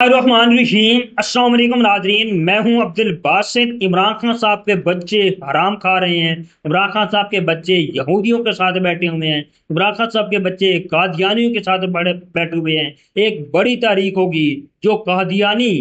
الرحمن الرحیم، السلام علیکم ناظرین، میں ہوں عبد الباسط۔ عمران خان صاحب کے بچے حرام کھا رہے ہیں، عمران خان صاحب کے بچے یہودیوں کے ساتھ بیٹھے ہوئے ہیں، عمران خان صاحب کے بچے قادیانیوں کے ساتھ بیٹھے ہوئے ہیں۔ ایک بڑی تاریخ ہوگی جو قادیانی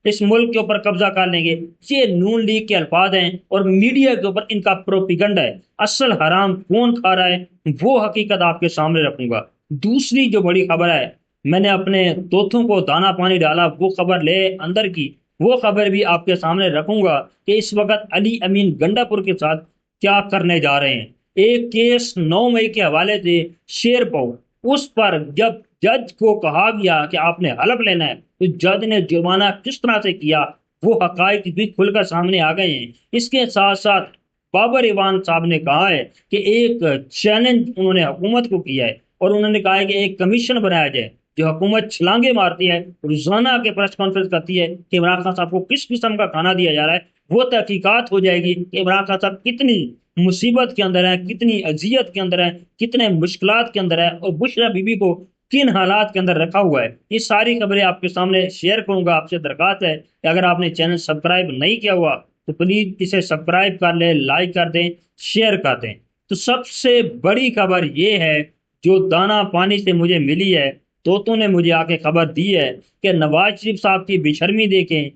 اس ملک کے اوپر قبضہ کر لیں گے۔ یہ نون لیگ کے الفاظ ہیں اور میڈیا کے اوپر ان کا پروپیگنڈا ہے۔ اصل حرام کون کھا رہا ہے وہ حقیقت آپ کے سامنے رکھوں گا۔ دوسری جو بڑی خبر ہے، میں نے اپنے طوطوں کو دانا پانی ڈالا، وہ خبر لے اندر کی، وہ خبر بھی آپ کے سامنے رکھوں گا کہ اس وقت علی امین گنڈا پور کے ساتھ کیا کرنے جا رہے ہیں۔ ایک کیس 9 مئی کے حوالے سے شیر پاؤ، اس پر جب جج کو کہا گیا کہ آپ نے حلف لینا ہے تو جج نے جرمانہ کس طرح سے کیا، وہ حقائق بھی کھل کر سامنے آ گئے ہیں۔ اس کے ساتھ ساتھ بابر ایوان صاحب نے کہا ہے کہ ایک چیلنج انہوں نے حکومت کو کیا ہے اور انہوں نے کہا ہے کہ ایک کمیشن بنایا جائے جو حکومت چھلانگے مارتی ہے، روزانہ کے پریس کانفرنس کرتی ہے کہ عمران خان صاحب کو کس قسم کا کھانا دیا جا رہا ہے۔ وہ تحقیقات ہو جائے گی کہ عمران خان صاحب کتنی مصیبت کے اندر ہیں، کتنی اذیت کے اندر ہیں، کتنے مشکلات کے اندر ہیں، اور بشرا بی بی کو کن حالات کے اندر رکھا ہوا ہے۔ یہ ساری خبریں آپ کے سامنے شیئر کروں گا۔ آپ سے درخواست ہے کہ اگر آپ نے چینل سبسکرائب نہیں کیا ہوا تو پلیز اسے سبسکرائب کر لیں، لائک کر دیں، شیئر کر دیں۔ تو سب سے بڑی خبر یہ ہے جو دانا پانی سے مجھے ملی ہے، طوطوں نے مجھے آ کے خبر دی ہے کہ نواز شریف صاحب کی بے شرمی دیکھیں،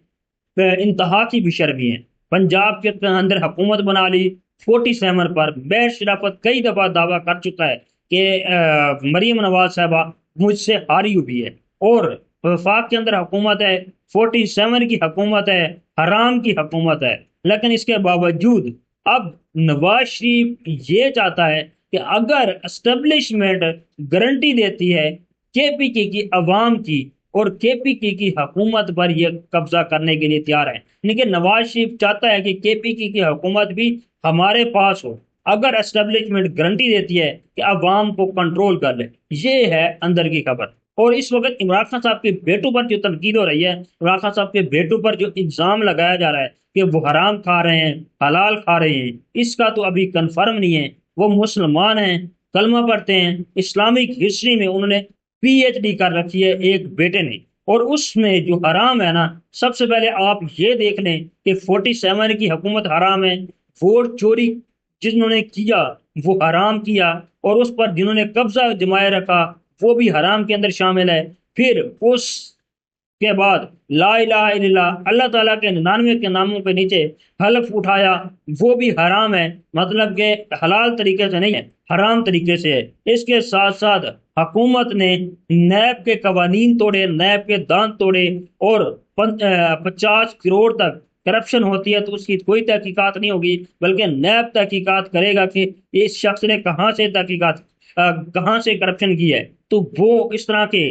انتہا کی بے شرمی ہے۔ پنجاب کے اندر حکومت بنا لی 47 پر۔ بے شرافت کئی دفعہ دعویٰ کر چکا ہے کہ مریم نواز صاحبہ مجھ سے ہاری ہوئی ہے، اور وفاق کے اندر حکومت ہے، 47 کی حکومت ہے، حرام کی حکومت ہے۔ لیکن اس کے باوجود اب نواز شریف یہ چاہتا ہے کہ اگر اسٹیبلشمنٹ گارنٹی دیتی ہے کے پی کی عوام کی، اور کے پی کی حکومت پر یہ قبضہ کرنے کے لیے تیار ہے، لیکن نواز شریف چاہتا ہے کہ کے پی کی حکومت بھی ہمارے پاس ہو اگر اسٹیبلشمنٹ گارنٹی دیتی ہے کہ عوام کو کنٹرول کر لے۔ یہ ہے اندر کی خبر۔ اور اس وقت عمران خان صاحب کے بیٹوں پر جو تنقید ہو رہی ہے، عمران خان صاحب کے بیٹوں پر جو الزام لگایا جا رہا ہے کہ وہ حرام کھا رہے ہیں، حلال کھا رہے ہیں، اس کا تو ابھی کنفرم نہیں ہے۔ وہ مسلمان ہیں، کلمہ پڑھتے ہیں، اسلامک ہسٹری میں انہوں نے پی ایچ ڈی کر رکھی ہے ایک بیٹے نے، اور اس میں جو حرام ہے نا، سب سے پہلے آپ یہ دیکھ لیں کہ 47 کی حکومت حرام ہے، ووٹ چوری جنہوں نے کیا وہ حرام کیا، اور اس پر جنہوں نے قبضہ جمائے رکھا وہ بھی حرام کے اندر شامل ہے۔ پھر اس کے بعد لا الہ الا اللہ، اللہ تعالیٰ کے 99 کے ناموں کے نیچے حلف اٹھایا، وہ بھی حرام ہے، مطلب کہ حلال طریقے سے نہیں ہے، حرام طریقے سے ہے۔ اس کے ساتھ ساتھ حکومت نے نیب کے قوانین توڑے، نیب کے دان توڑے، اور 50 کروڑ تک کرپشن ہوتی ہے تو اس کی کوئی تحقیقات نہیں ہوگی، بلکہ نیب تحقیقات کرے گا کہ اس شخص نے کہاں سے تحقیقات کہاں سے کرپشن کی ہے، تو وہ اس طرح کے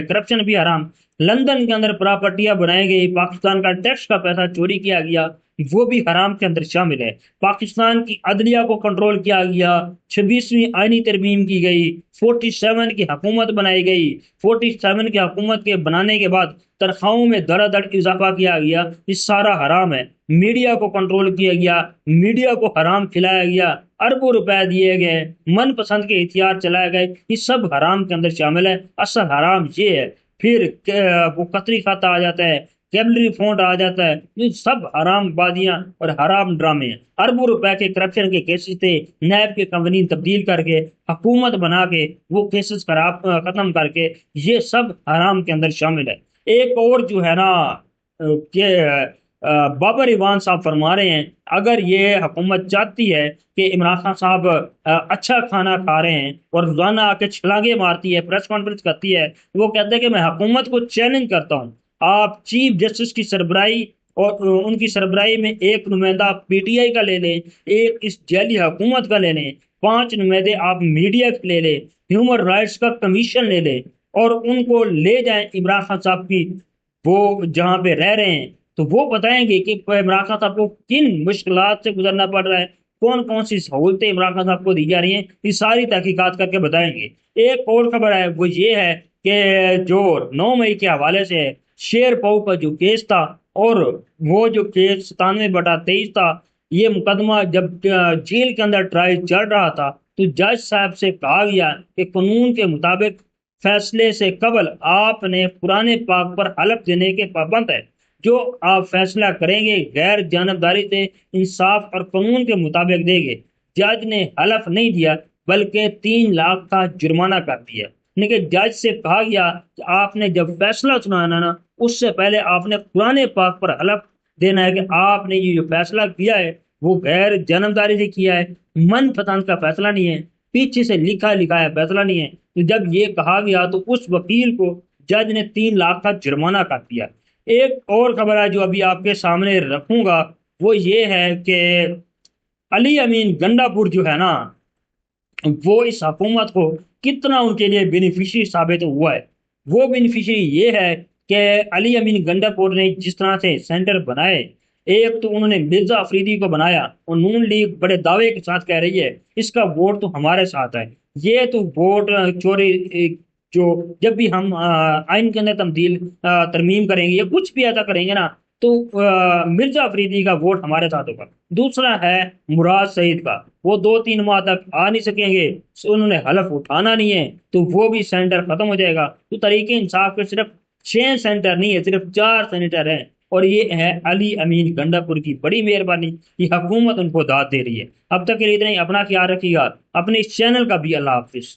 کرپشن بھی حرام۔ لندن کے اندر پراپرٹیاں بنائی گئی، پاکستان کا ٹیکس کا پیسہ چوری کیا گیا، وہ بھی حرام کے اندر شامل ہے۔ پاکستان کی عدلیہ کو کنٹرول کیا گیا، 26ویں آئینی ترمیم کی گئی، 47 کی حکومت بنائی گئی، 47 کی حکومت کے بنانے کے بعد تنخواہوں میں دڑا دڑ اضافہ کیا گیا، یہ سارا حرام ہے۔ میڈیا کو کنٹرول کیا گیا، میڈیا کو حرام کھلایا گیا، اربوں روپے دیے گئے، من پسند کے ہتھیار چلائے گئے، یہ سب حرام کے اندر شامل ہے۔ اصل حرام یہ ہے۔ پھر وہ قطری خط آ جاتا ہے، کیبلری فونٹ آ جاتا ہے، یہ سب حرام بادیاں اور حرام ڈرامے ہیں۔ اربوں روپے کے کرپشن کے کیسز تھے، نیب کے قوانین تبدیل کر کے حکومت بنا کے وہ کیسز ختم کر کے، یہ سب حرام کے اندر شامل ہے۔ ایک اور جو ہے نا کہ بابر ایوان صاحب فرما رہے ہیں اگر یہ حکومت چاہتی ہے کہ عمران خان صاحب اچھا کھانا کھا رہے ہیں اور روزانہ آ کے چھلانگے مارتی ہے، پریس کانفرنس کرتی ہے، وہ کہتے ہیں کہ میں حکومت کو چیلنج کرتا ہوں، آپ چیف جسٹس کی سربراہی اور ان کی سربراہی میں ایک نمائندہ پی ٹی آئی کا لے لیں، ایک اس جعلی حکومت کا لے لیں، 5 نمائندے آپ میڈیا کے لے لیں، ہیومن رائٹس کا کمیشن لے لیں، اور ان کو لے جائیں عمران خان صاحب کی وہ جہاں پہ رہ رہے ہیں، تو وہ بتائیں گے کہ عمران خان صاحب کو کن مشکلات سے گزرنا پڑ رہا ہے، کون کون سی سہولتیں عمران خان صاحب کو دی جا رہی ہیں، یہ ساری تحقیقات کر کے بتائیں گے۔ ایک اور خبر ہے، وہ یہ ہے کہ جو 9 مئی کے حوالے سے شیر پاؤ کا جو کیس تھا، اور وہ جو کیس 97/23 تھا، یہ مقدمہ جب جیل کے اندر ٹرائل چل رہا تھا تو جج صاحب سے کہا گیا کہ قانون کے مطابق فیصلے سے قبل آپ نے قرآن پاک پر حلف دینے کے پابند ہے۔ جو آپ فیصلہ کریں گے غیر جانبداری سے انصاف اور قانون کے مطابق دیں گے۔ جج نے حلف نہیں دیا بلکہ 3 لاکھ کا جرمانہ کر دیا۔ یعنی کہ جج سے کہا گیا کہ آپ نے جب فیصلہ سنانا نا، اس سے پہلے آپ نے قرآن پاک پر حلف دینا ہے کہ آپ نے یہ جو فیصلہ کیا ہے وہ غیر جانبداری سے کیا ہے، من پسند کا فیصلہ نہیں ہے، پیچھے سے لکھا لکھایا فیصلہ نہیں ہے۔ تو جب یہ کہا گیا تو اس وکیل کو جج نے 3 لاکھ کا جرمانہ کر دیا۔ ایک اور خبر ہے جو ابھی آپ کے سامنے رکھوں گا، وہ یہ ہے کہ علی امین گنڈا پور جو ہے نا، وہ اس حکومت کو کتنا ان کے لیے بینیفیشری ثابت ہوا ہے۔ وہ بینیفیشری یہ ہے کہ علی امین گنڈا پور نے جس طرح سے سینٹر بنائے، ایک تو انہوں نے مرزا افریدی کو بنایا اور نون لیگ بڑے دعوے کے ساتھ کہہ رہی ہے اس کا ووٹ تو ہمارے ساتھ ہے۔ یہ تو ووٹ چوری، جو جب بھی ہم آئین کے اندر ترمیم کریں گے یا کچھ بھی ایسا کریں گے نا، تو مرزا افریدی کا ووٹ ہمارے ساتھ ہوگا۔ دوسرا ہے مراد سعید کا، وہ 2-3 ماہ تک آ نہیں سکیں گے، انہوں نے حلف اٹھانا نہیں ہے تو وہ بھی سینٹر ختم ہو جائے گا۔ تو تحریک انصاف کے صرف 6 سینٹر نہیں ہے، صرف 4 سینٹر ہیں، اور یہ ہے علی امین گنڈا پور کی بڑی مہربانی، یہ حکومت ان کو داد دے رہی ہے۔ اب تک کے لیے اتنا ہی، اپنا خیال رکھیے گا، اپنے اس چینل کا بھی۔ اللہ حافظ۔